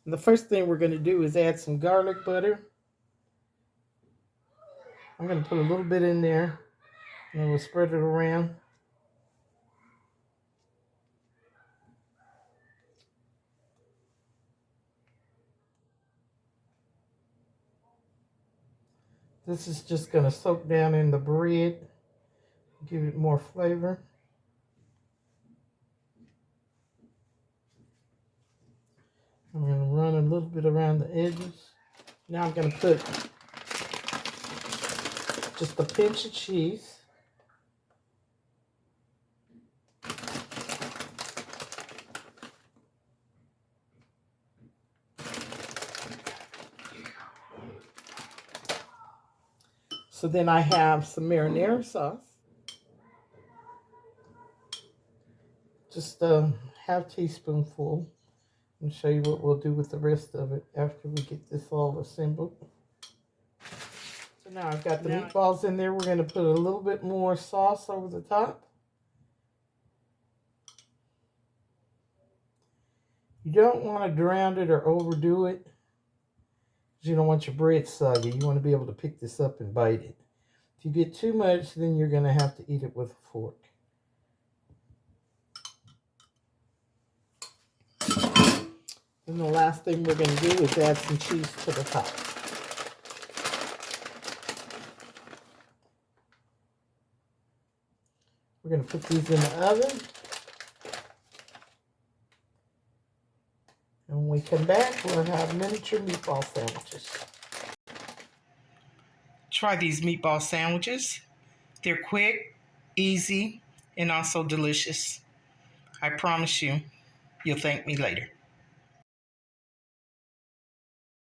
And the first thing we're going to do is add some garlic butter. I'm going to put a little bit in there and we'll spread it around. This is just going to soak down in the bread, give it more flavor. I'm going to run a little bit around the edges. Now I'm going to put just a pinch of cheese. So then I have some marinara sauce. Just a half teaspoonful. I'll show you what we'll do with the rest of it after we get this all assembled. So now I've got the meatballs in there. We're going to put a little bit more sauce over the top. You don't want to drown it or overdo it, because you don't want your bread soggy. You want to be able to pick this up and bite it. If you get too much, then you're going to have to eat it with a fork. And the last thing we're going to do is add some cheese to the top. We're going to put these in the oven. And when we come back, we'll have miniature meatball sandwiches. Try these meatball sandwiches. They're quick, easy, and also delicious. I promise you, you'll thank me later.